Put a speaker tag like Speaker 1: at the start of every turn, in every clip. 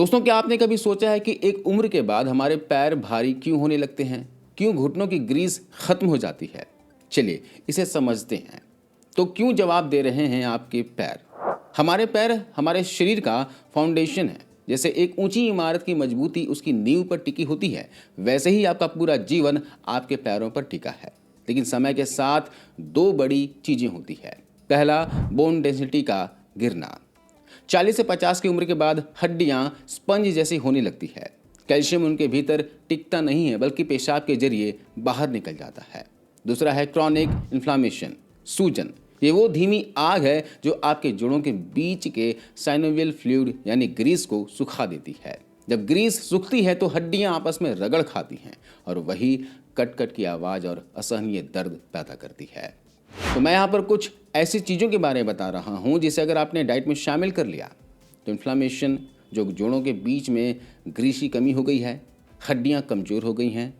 Speaker 1: दोस्तों, क्या आपने कभी सोचा है कि एक उम्र के बाद हमारे पैर भारी क्यों होने लगते हैं? क्यों घुटनों की ग्रीस खत्म हो जाती है? चलिए इसे समझते हैं। तो क्यों जवाब दे रहे हैं आपके पैर? हमारे पैर हमारे शरीर का फाउंडेशन है। जैसे एक ऊंची इमारत की मजबूती उसकी नींव पर टिकी होती है, वैसे ही आपका पूरा जीवन आपके पैरों पर टिका है। लेकिन समय के साथ दो बड़ी चीजें होती है। पहला, बोन डेंसिटी का गिरना। 40 से 50 की उम्र के बाद हड्डियां स्पंज जैसी होने लगती है। कैल्शियम उनके भीतर टिकता नहीं है, बल्कि पेशाब के जरिए बाहर निकल जाता है। दूसरा है क्रॉनिक इन्फ्लामेशन, सूजन। ये वो धीमी आग है जो आपके जोड़ों के बीच के साइनोवियल फ्लूइड यानी ग्रीस को सुखा देती है। जब ग्रीस सूखती है तो हड्डियां आपस में रगड़ खाती हैं और वही कट कट की आवाज़ और असहनीय दर्द पैदा करती है। तो मैं यहाँ पर कुछ ऐसी चीज़ों के बारे में बता रहा हूँ जिसे अगर आपने डाइट में शामिल कर लिया तो इन्फ्लामेशन, जो जोड़ों के बीच में ग्रीस की कमी हो गई है, हड्डियाँ कमज़ोर हो गई हैं,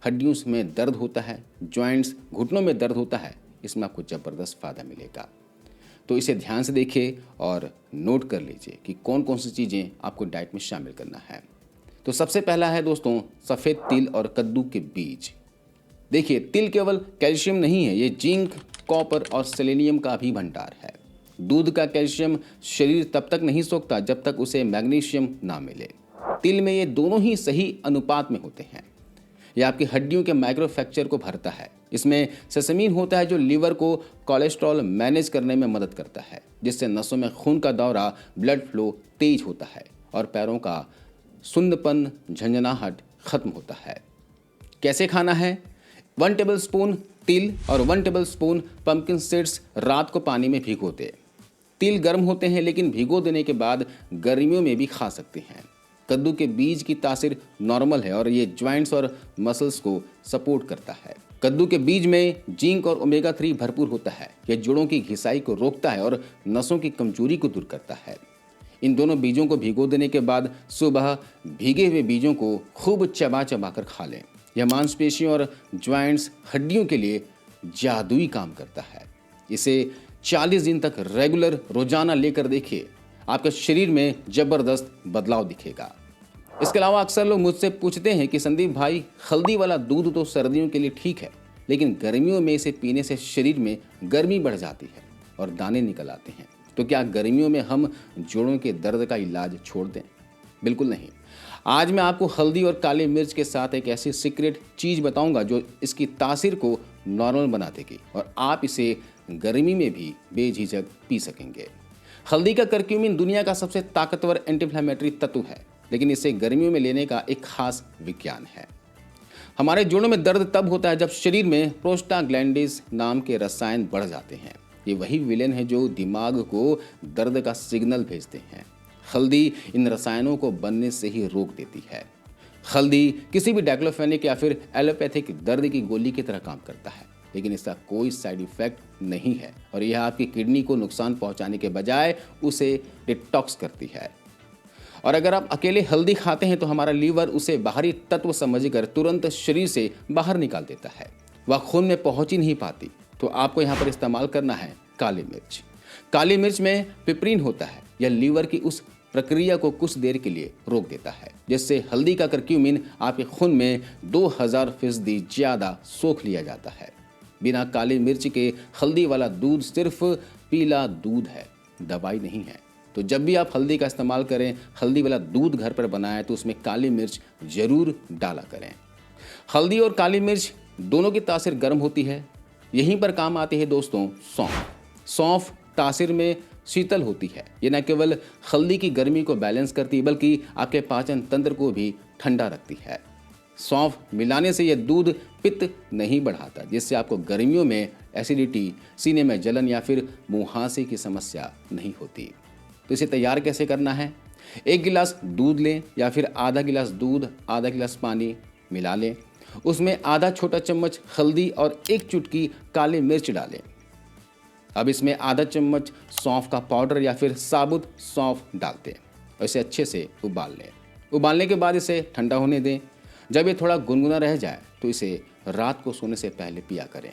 Speaker 1: हड्डियों में दर्द होता है, जॉइंट्स घुटनों में दर्द होता है, इसमें आपको ज़बरदस्त फ़ायदा मिलेगा। तो इसे ध्यान से देखिए और नोट कर लीजिए कि कौन कौन सी चीज़ें आपको डाइट में शामिल करना है। तो सबसे पहला है दोस्तों, सफ़ेद तिल और कद्दू के बीज। देखिए, तिल केवल कैल्शियम नहीं है, ये जिंक, कॉपर और सेलेनियम का भी भंडार है। दूध का कैल्शियम शरीर तब तक नहीं सोखता जब तक उसे मैग्नीशियम ना मिले। तिल में ये दोनों ही सही अनुपात में होते हैं। यह आपकी हड्डियों के माइक्रोफ्रैक्चर को भरता है। इसमें सेसमीन होता है जो लीवर को कोलेस्ट्रॉल मैनेज करने में मदद करता है, जिससे नसों में खून का दौरा, ब्लड फ्लो तेज होता है और पैरों का सुन्नपन, झंझनाहट खत्म होता है। कैसे खाना है? 1 टेबल स्पून तिल और 1 टेबल स्पून पम्पकिन सीड्स रात को पानी में भिगो दें। तिल गर्म होते हैं, लेकिन भिगो देने के बाद गर्मियों में भी खा सकते हैं। कद्दू के बीज की तासीर नॉर्मल है और ये ज्वाइंट्स और मसल्स को सपोर्ट करता है। कद्दू के बीज में जिंक और ओमेगा 3 भरपूर होता है। यह जोड़ों की घिसाई को रोकता है और नसों की कमजोरी को दूर करता है। इन दोनों बीजों को भिगो देने के बाद सुबह भीगे हुए बीजों को खूब चबा चबा कर खा लें। यह मांसपेशियों और ज्वाइंट्स, हड्डियों के लिए जादुई काम करता है। इसे 40 दिन तक रेगुलर रोजाना लेकर देखिए, आपके शरीर में जबरदस्त बदलाव दिखेगा। इसके अलावा अक्सर लोग मुझसे पूछते हैं कि संदीप भाई, हल्दी वाला दूध तो सर्दियों के लिए ठीक है, लेकिन गर्मियों में इसे पीने से शरीर में गर्मी बढ़ जाती है और दाने निकल आते हैं। तो क्या गर्मियों में हम जोड़ों के दर्द का इलाज छोड़ दें? बिल्कुल नहीं। आज मैं आपको हल्दी और काली मिर्च के साथ एक ऐसी सीक्रेट चीज़ बताऊंगा जो इसकी तासीर को नॉर्मल बना देगी और आप इसे गर्मी में भी बेझिझक पी सकेंगे। हल्दी का करक्यूमिन दुनिया का सबसे ताकतवर एंटी इन्फ्लेमेटरी तत्व है, लेकिन इसे गर्मियों में लेने का एक खास विज्ञान है। हमारे जोड़ों में दर्द तब होता है जब शरीर में प्रोस्टाग्लैंडिस नाम के रसायन बढ़ जाते हैं। ये वही विलेन है जो दिमाग को दर्द का सिग्नल भेजते हैं। हल्दी इन रसायनों को बनने से ही रोक देती है। हल्दी किसी भी डाइक्लोफेनेक या फिर एलोपैथिक दर्द की गोली की तरह काम करता है, लेकिन इसका कोई साइड इफेक्ट नहीं है और यह आपकी किडनी को नुकसान पहुंचाने के बजाय उसे डिटॉक्स करती है। और अगर आप अकेले हल्दी खाते हैं तो हमारा लीवर उसे बाहरी तत्व समझकर तुरंत शरीर से बाहर निकाल देता है। वह खून में पहुंच ही नहीं पाती। तो आपको यहाँ पर इस्तेमाल करना है काली मिर्च। काली मिर्च में पिपरीन होता है। यह लीवर की उस प्रक्रिया को कुछ देर के लिए रोक देता है, जिससे हल्दी का करक्यूमिन आपके खून में 2000% ज़्यादा सोख लिया जाता है। बिना काली मिर्च के हल्दी वाला दूध सिर्फ पीला दूध है, दवाई नहीं है। तो जब भी आप हल्दी का इस्तेमाल करें, हल्दी वाला दूध घर पर बनाएं तो उसमें काली मिर्च जरूर डाला करें। हल्दी और काली मिर्च दोनों की तासीर गर्म होती है। यहीं पर काम आती है दोस्तों सौंफ। सौंफ तासीर में शीतल होती है। ये न केवल हल्दी की गर्मी को बैलेंस करती है, बल्कि आपके पाचन तंत्र को भी ठंडा रखती है। सौंफ मिलाने से यह दूध पित्त नहीं बढ़ाता, जिससे आपको गर्मियों में एसिडिटी, सीने में जलन या फिर मुहासे की समस्या नहीं होती। तो इसे तैयार कैसे करना है? 1 गिलास दूध लें या फिर आधा गिलास दूध, आधा गिलास पानी मिला लें। उसमें आधा छोटा चम्मच हल्दी और 1 चुटकी काली मिर्च डालें। अब इसमें आधा चम्मच सौंफ का पाउडर या फिर साबुत सौंफ डालते हैं और इसे अच्छे से उबाल लें। उबालने के बाद इसे ठंडा होने दें। जब ये थोड़ा गुनगुना रह जाए तो इसे रात को सोने से पहले पिया करें।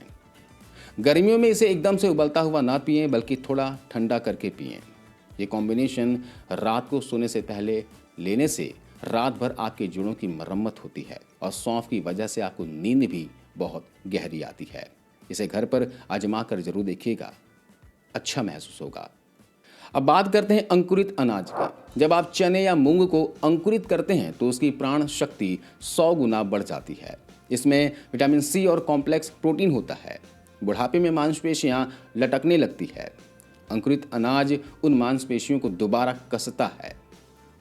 Speaker 1: गर्मियों में इसे एकदम से उबलता हुआ ना पिएं, बल्कि थोड़ा ठंडा करके पिएं। ये कॉम्बिनेशन रात को सोने से पहले लेने से रात भर आपके जोड़ों की मरम्मत होती है और सौंफ की वजह से आपको नींद भी बहुत गहरी आती है। इसे घर पर आजमा कर जरूर देखिएगा, अच्छा महसूस होगा। अब बात करते हैं अंकुरित अनाज की। जब आप चने या मूंग को अंकुरित करते हैं तो उसकी प्राण शक्ति 100 गुना बढ़ जाती है। इसमें विटामिन सी और कॉम्प्लेक्स प्रोटीन होता है। बुढ़ापे में मांसपेशियां लटकने लगती है। अंकुरित अनाज उन मांसपेशियों को दोबारा कसता है।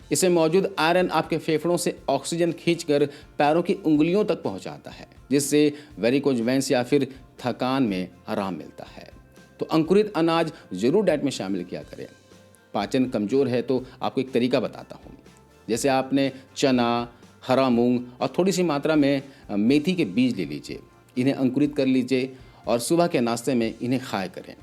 Speaker 1: इसमें मौजूद आयरन आपके फेफड़ों से ऑक्सीजन खींचकर पैरों की उंगलियों तक पहुंचाता है, जिससे वेरिकोज वेंस या फिर थकान में आराम मिलता है। तो अंकुरित अनाज जरूर डाइट में शामिल किया करें। पाचन कमजोर है तो आपको एक तरीका बताता हूँ। जैसे आपने चना, हरा मूंग और थोड़ी सी मात्रा में मेथी के बीज ले लीजिए, इन्हें अंकुरित कर लीजिए और सुबह के नाश्ते में इन्हें खाया करें।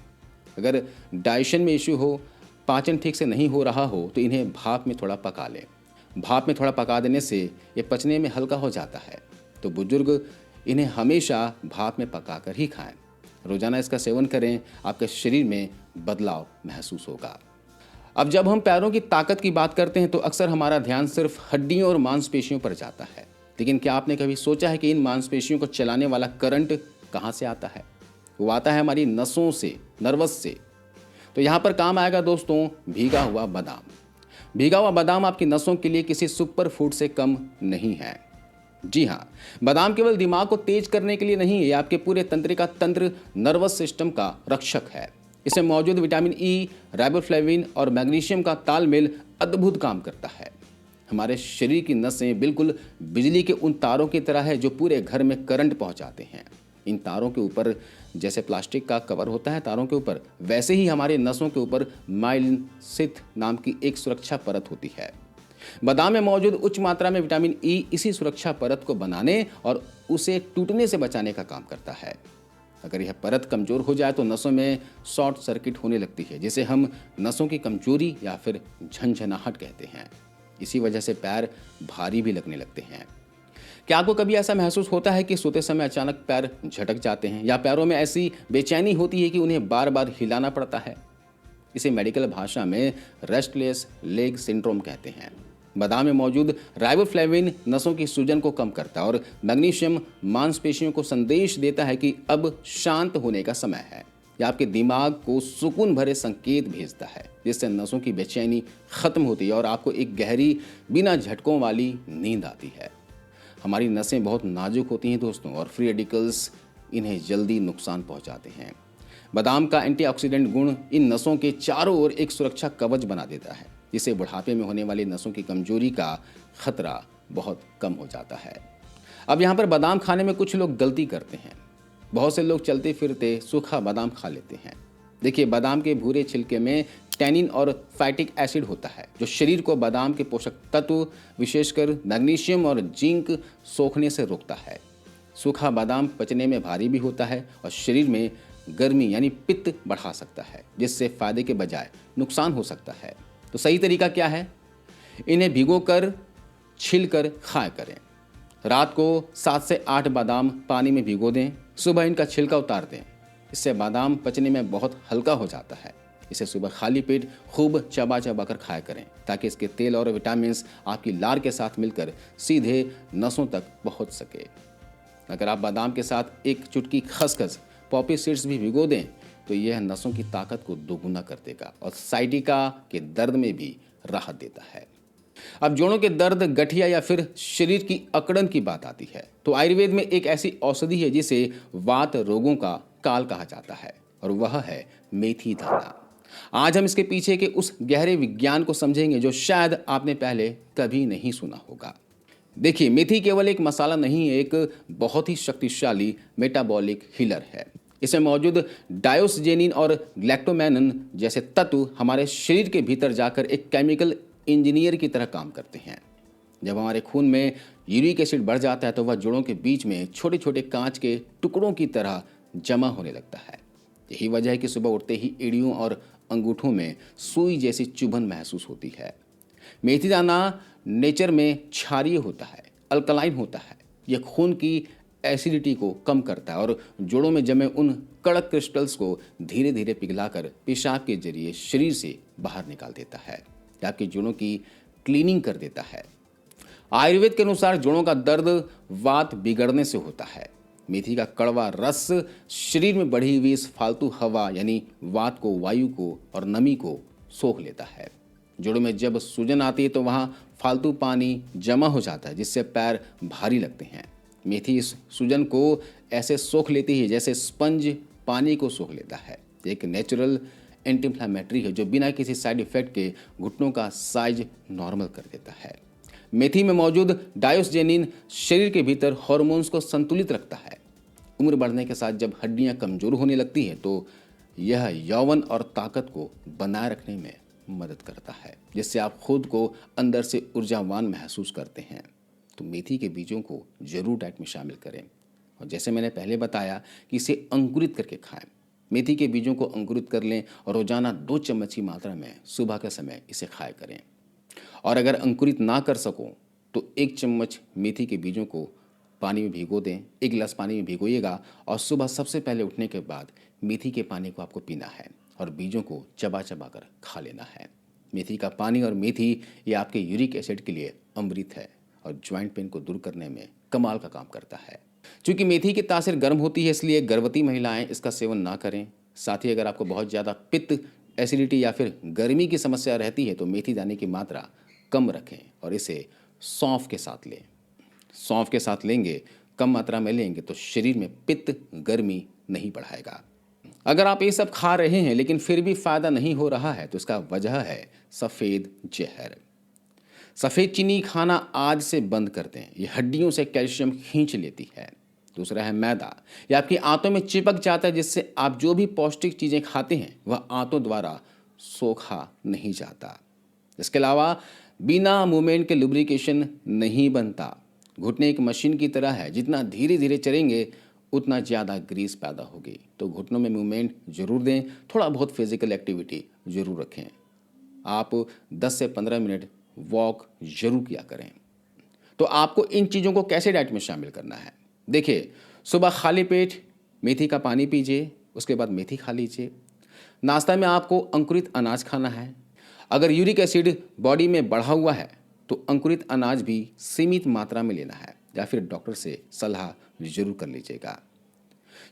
Speaker 1: अगर डाइजेशन में इश्यू हो, पाचन ठीक से नहीं हो रहा हो, तो इन्हें भाप में थोड़ा पका लें। भाप में थोड़ा पका देने से ये पचने में हल्का हो जाता है। तो बुजुर्ग इन्हें हमेशा भाप में पका कर ही खाएं। रोजाना इसका सेवन करें, आपके शरीर में बदलाव महसूस होगा। अब जब हम पैरों की ताकत की बात करते हैं तो अक्सर हमारा ध्यान सिर्फ हड्डियों और मांसपेशियों पर जाता है। लेकिन क्या आपने कभी सोचा है कि इन मांसपेशियों को चलाने वाला करंट कहाँ से आता है? वो आता है हमारी नसों से, नर्वस से। तो यहाँ पर काम आएगा दोस्तों भीगा हुआ बादाम। भीगा हुआ बादाम आपकी नसों के लिए किसी सुपर फूड से कम नहीं है। जी हाँ, बादाम केवल दिमाग को तेज करने के लिए नहीं, ये आपके पूरे तंत्रिका तंत्र, नर्वस सिस्टम का रक्षक है। इसमें मौजूद विटामिन ई, राइबोफ्लेविन और मैग्नीशियम का तालमेल अद्भुत काम करता है। हमारे शरीर की नसें बिल्कुल बिजली के उन तारों की तरह है जो पूरे घर में करंट पहुंचाते हैं। इन तारों के ऊपर जैसे प्लास्टिक का कवर होता है तारों के ऊपर, वैसे ही हमारे नसों के ऊपर माइलिन सिथ नाम की एक सुरक्षा परत होती है। बादाम में मौजूद उच्च मात्रा में विटामिन ई इसी सुरक्षा परत को बनाने और उसे टूटने से बचाने का काम करता है। अगर यह परत कमजोर हो जाए तो नसों में शॉर्ट सर्किट होने लगती है, जिसे हम नसों की कमजोरी या फिर झंझनाहट कहते हैं। इसी वजह से पैर भारी भी लगने लगते हैं। क्या आपको कभी ऐसा महसूस होता है कि सोते समय अचानक पैर झटक जाते हैं या पैरों में ऐसी बेचैनी होती है कि उन्हें बार बार हिलाना पड़ता है? इसे मेडिकल भाषा में रेस्टलेस लेग सिंड्रोम कहते हैं। बादाम में मौजूद राइबोफ्लेविन नसों की सूजन को कम करता है और मैग्नीशियम मांसपेशियों को संदेश देता है कि अब शांत होने का समय है। यह आपके दिमाग को सुकून भरे संकेत भेजता है, जिससे नसों की बेचैनी खत्म होती है और आपको एक गहरी, बिना झटकों वाली नींद आती है। हमारी नसें बहुत नाजुक होती हैं दोस्तों, और फ्री रेडिकल्स इन्हें जल्दी नुकसान पहुंचाते हैं। बादाम का एंटीऑक्सीडेंट गुण इन नसों के चारों ओर एक सुरक्षा कवच बना देता है, जिससे बुढ़ापे में होने वाली नसों की कमजोरी का खतरा बहुत कम हो जाता है। अब यहाँ पर बादाम खाने में कुछ लोग गलती करते हैं। बहुत से लोग चलते फिरते सूखा बादाम खा लेते हैं। देखिए, बादाम के भूरे छिलके में टैनिन और फैटिक एसिड होता है, जो शरीर को बादाम के पोषक तत्व विशेषकर मैग्नीशियम और जिंक सोखने से रोकता है। सूखा बादाम पचने में भारी भी होता है और शरीर में गर्मी यानी पित्त बढ़ा सकता है, जिससे फायदे के बजाय नुकसान हो सकता है। तो सही तरीका क्या है? इन्हें भिगोकर छिलकर खाया करें। रात को 7 से 8 बादाम पानी में भिगो दें, सुबह इनका छिलका उतार दें। इससे बादाम पचने में बहुत हल्का हो जाता है। इसे सुबह खाली पेट खूब चबा चबा कर खाया करें, ताकि इसके तेल और विटामिन आपकी लार के साथ मिलकर सीधे नसों तक पहुंच सके। अगर आप बादाम के साथ एक चुटकी खसखस, पॉपी सीड्स भी भिगो दें तो यह नसों की ताकत को दोगुना कर देगा और साइटिका के दर्द में भी राहत देता है। अब जोड़ों के दर्द, गठिया या फिर शरीर की अकड़न की बात आती है तो आयुर्वेद में एक ऐसी औषधि है जिसे वात रोगों का काल कहा जाता है, और वह है मेथी दाना। आज हम इसके पीछे के उस गहरे विज्ञान को समझेंगे जो शायद आपने पहले कभी नहीं सुना होगा। देखिए, मेथी केवल एक मसाला नहीं है, एक बहुत ही शक्तिशाली मेटाबॉलिक हीलर है। इसमें मौजूद डायोस्जेनिन और ग्लैक्टोमैनिन जैसे तत्व हमारे शरीर के भीतर जाकर एक केमिकल इंजीनियर की तरह काम करते हैं। जब हमारे खून में यूरिक एसिड बढ़ जाता है तो वह जोड़ों के बीच में छोटे छोटे कांच के टुकड़ों की तरह जमा होने लगता है। यही वजह है कि सुबह उठते ही एड़ियों और अंगूठों में सुई जैसी चुभन महसूस होती है। मेथी दाना नेचर में क्षारीय होता है, अल्कलाइन होता है। यह खून की एसिडिटी को कम करता है और जोड़ों में जमे उन कड़क क्रिस्टल्स को धीरे धीरे पिघलाकर पेशाब के जरिए शरीर से बाहर निकाल देता है। आपके जोड़ों की क्लीनिंग कर देता है। आयुर्वेद के अनुसार जोड़ों का दर्द वात बिगड़ने से होता है। मेथी का कड़वा रस शरीर में बढ़ी हुई इस फालतू हवा यानी वात को, वायु को और नमी को सोख लेता है। जोड़ों में जब सूजन आती है तो वहाँ फालतू पानी जमा हो जाता है, जिससे पैर भारी लगते हैं। मेथी इस सूजन को ऐसे सोख लेती है जैसे स्पंज पानी को सोख लेता है। एक नेचुरल एंटी इंफ्लेमेटरी है जो बिना किसी साइड इफेक्ट के घुटनों का साइज नॉर्मल कर देता है। मेथी में मौजूद डायोस्जेनिन शरीर के भीतर हार्मोन्स को संतुलित रखता है। उम्र बढ़ने के साथ जब हड्डियां कमजोर होने लगती हैं तो यह यौवन और ताकत को बनाए रखने में मदद करता है, जिससे आप खुद को अंदर से ऊर्जावान महसूस करते हैं। तो मेथी के बीजों को जरूर डाइट में शामिल करें और जैसे मैंने पहले बताया कि इसे अंकुरित करके खाएं। मेथी के बीजों को अंकुरित कर लें और रोजाना 2 चम्मच की मात्रा में सुबह के समय इसे खाया करें। और अगर अंकुरित ना कर सको तो 1 चम्मच मेथी के बीजों को पानी में भिगो दें। 1 गिलास पानी में भिगोइएगा और सुबह सबसे पहले उठने के बाद मेथी के पानी को आपको पीना है और बीजों को चबा चबा कर खा लेना है। मेथी का पानी और मेथी ये आपके यूरिक एसिड के लिए अमृत है और ज्वाइंट पेन को दूर करने में कमाल का काम करता है। चूँकि मेथी की तासीर गर्म होती है इसलिए गर्भवती महिलाएं इसका सेवन ना करें। साथ ही अगर आपको बहुत ज़्यादा पित्त, एसिडिटी या फिर गर्मी की समस्या रहती है तो मेथी दाने की मात्रा कम रखें और इसे सौंफ के साथ लें। सौंफ के साथ लेंगे, कम मात्रा में लेंगे तो शरीर में पित्त, गर्मी नहीं बढ़ाएगा। अगर आप ये सब खा रहे हैं लेकिन फिर भी फ़ायदा नहीं हो रहा है तो इसका वजह है सफ़ेद जहर। सफ़ेद चीनी खाना आज से बंद कर दें, ये हड्डियों से कैल्शियम खींच लेती है। दूसरा है मैदा, ये आपकी आंतों में चिपक जाता है जिससे आप जो भी पौष्टिक चीज़ें खाते हैं वह आंतों द्वारा सोखा नहीं जाता। इसके अलावा बिना मूवमेंट के लुब्रिकेशन नहीं बनता। घुटने एक मशीन की तरह है, जितना धीरे धीरे चलेंगे उतना ज़्यादा ग्रीस पैदा होगी। तो घुटनों में मूवमेंट जरूर दें, थोड़ा बहुत फिजिकल एक्टिविटी जरूर रखें। आप 10 से 15 मिनट वॉक जरूर किया करें। तो आपको इन चीज़ों को कैसे डाइट में शामिल करना है? देखिए, सुबह खाली पेट मेथी का पानी पीजिए, उसके बाद मेथी खा लीजिए। नाश्ता में आपको अंकुरित अनाज खाना है। अगर यूरिक एसिड बॉडी में बढ़ा हुआ है तो अंकुरित अनाज भी सीमित मात्रा में लेना है या फिर डॉक्टर से सलाह जरूर कर लीजिएगा।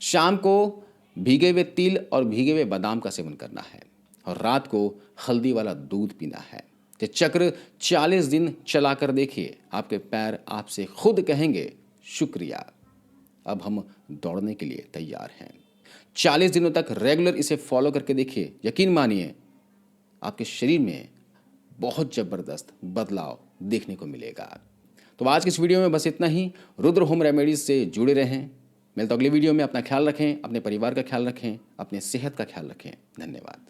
Speaker 1: शाम को भीगे हुए तिल और भीगे हुए बादाम का सेवन करना है और रात को हल्दी वाला दूध पीना है। ये चक्र 40 दिन चला कर देखिए, आपके पैर आपसे खुद कहेंगे शुक्रिया, अब हम दौड़ने के लिए तैयार हैं। 40 दिनों तक रेगुलर इसे फॉलो करके देखिए, यकीन मानिए आपके शरीर में बहुत ज़बरदस्त बदलाव देखने को मिलेगा। तो आज की इस वीडियो में बस इतना ही। रुद्र होम रेमेडीज से जुड़े रहें। मिलता अगले वीडियो में। अपना ख्याल रखें, अपने परिवार का ख्याल रखें, अपने सेहत का ख्याल रखें। धन्यवाद।